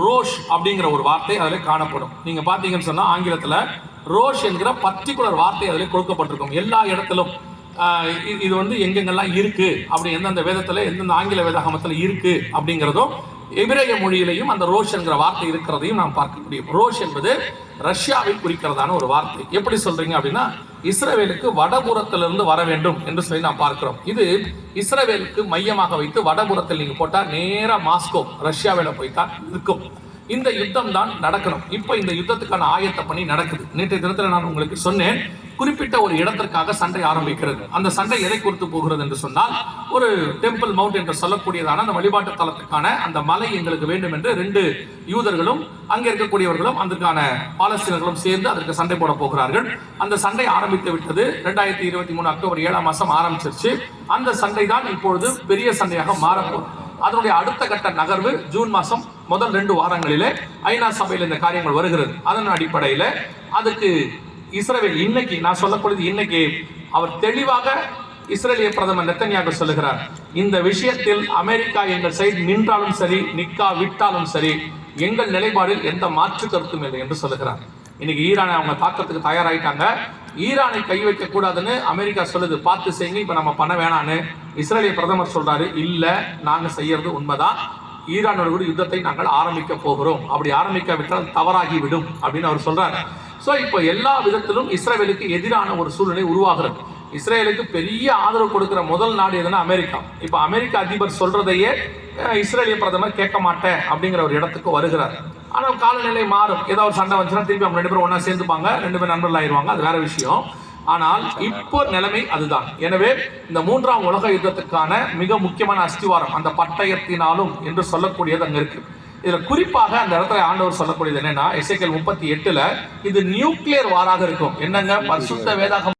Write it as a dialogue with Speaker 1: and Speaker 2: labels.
Speaker 1: ரோஷ் அப்படிங்கிற ஒரு வார்த்தை அதில் காணப்படும். நீங்க பார்த்தீங்கன்னு சொன்னா ஆங்கிலத்தில் ரோஷ் என்கிற பர்டிகுலர் வார்த்தை அதில் கொடுக்கப்பட்டிருக்கும். எல்லா இடத்திலும் இது வந்து எங்கெங்கெல்லாம் இருக்கு அப்படி எந்தெந்த வேதத்தில் எந்தெந்த ஆங்கில வேதாகமத்தில் இருக்கு அப்படிங்கிறதும் எபிரேய மொழியிலையும் அந்த ரோஷ் என்கிற வார்த்தை இருக்கிறதையும் நாம் பார்க்க முடியும். ரோஷ் என்பது ரஷ்யாவை குறிக்கிறதான ஒரு வார்த்தை. எப்படி சொல்றீங்க அப்படின்னா இஸ்ரவேலுக்கு வடபுறத்திலிருந்து வர வேண்டும் என்று சொல்லி நாம் பார்க்கிறோம். இது இஸ்ரவேலுக்கு மையமாக வைத்து வடபுறத்தில் நீங்க போட்டா நேரா மாஸ்கோ ரஷ்யாவில் போய்தான் இருக்கும். இந்த யுத்தம் தான் நடக்கணும். இப்ப இந்த யுத்தத்துக்கான ஆயத்த பணி நடக்குது. நேற்றைய தினத்தில் நான் உங்களுக்கு சொன்னேன், குறிப்பிட்ட ஒரு இடத்திற்காக சண்டை ஆரம்பிக்கிறது. அந்த சண்டை எதை குறித்து போகிறது என்று சொன்னால், ஒரு டெம்பிள் மவுண்ட் என்று சொல்லக்கூடியதான அந்த வழிபாட்டு தலத்துக்கான அந்த மலை எங்களுக்கு வேண்டும் என்று 2 யூதர்களும் அங்கே இருக்கக்கூடியவர்களும் அதற்கான பாலஸ்தீனர்களும் சேர்ந்து அதற்கு சண்டை போட போகிறார்கள். அந்த சண்டை ஆரம்பித்து விட்டது. 2023 அக்டோபர் 7ஆம் மாதம் ஆரம்பிச்சிருச்சு. அந்த சண்டை தான் இப்பொழுது பெரிய சண்டையாக மாறப்போகுது. அதனுடைய அடுத்த கட்ட நகர்வு ஜூன் மாதம் முதல் 2 வாரங்களிலே ஐநா சபையில் இந்த காரியங்கள் வருகிறது. அதன் அடிப்படையில் அதுக்கு இஸ்ரவேல் இன்னைக்கு நான் சொல்லக்கூடியது இன்னைக்கு அவர் தெளிவாக இஸ்ரேலிய பிரதமர் நெத்தன்யாகு சொல்லுகிறார், இந்த விஷயத்தில் அமெரிக்கா எங்கள் சைடு நின்றாலும் சரி நிக்கா விட்டாலும் சரி எங்கள் நிலைப்பாடில் எந்த மாற்று கருத்தும் இல்லை என்று சொல்லுகிறார். இன்னைக்கு ஈரானை அவங்க தாக்கத்துக்கு தயாராயிட்டாங்க. ஈரானை கை வைக்க கூடாதுன்னு அமெரிக்கா சொல்லுது, பார்த்து செய்யுங்க, இப்ப நம்ம பண்ண வேணான்னு இஸ்ரேலிய பிரதமர் சொல்றாரு. இல்ல, நாங்க செய்யறது உண்மைதான், ஈரானோட கூட யுத்தத்தை நாங்கள் ஆரம்பிக்க போகிறோம், அப்படி ஆரம்பிக்காவிட்டால் தவறாகி விடும் அப்படின்னு அவர் சொல்றாரு. ஸோ இப்போ எல்லா விதத்திலும் இஸ்ரேலுக்கு எதிரான ஒரு சூழ்நிலை உருவாகிறது. இஸ்ரேலுக்கு பெரிய ஆதரவு கொடுக்கிற முதல் நாடு எதுனா அமெரிக்கா. இப்போ அமெரிக்க அதிபர் சொல்றதையே இஸ்ரேலிய பிரதமர் கேட்க மாட்டேன் அப்படிங்கிற ஒரு இடத்துக்கு வருகிறார். ஆனால் காலநிலை மாறும். ஏதாவது ஒரு சண்டை வந்துச்சுன்னா திருப்பி அவங்க 2 பேரும் ஒன்னா சேர்ந்துப்பாங்க, 2 பேரும் நண்பர்கள் ஆயிடுவாங்க, அது வேற விஷயம். ஆனால் இப்போ நிலைமை அதுதான். எனவே இந்த 3ஆம் உலக யுத்தத்துக்கான மிக முக்கியமான அஸ்திவாரம் அந்த பட்டயத்தினாலும் என்று சொல்லக்கூடியது அங்க இருக்கு. இதுல குறிப்பாக அந்த இடத்துல ஆண்டவர் சொல்லக்கூடியது என்னன்னா, எசேக்கியேல் 38 இது நியூக்ளியர் வாராக இருக்கும். என்னங்க, பரிசுத்த வேதாகம்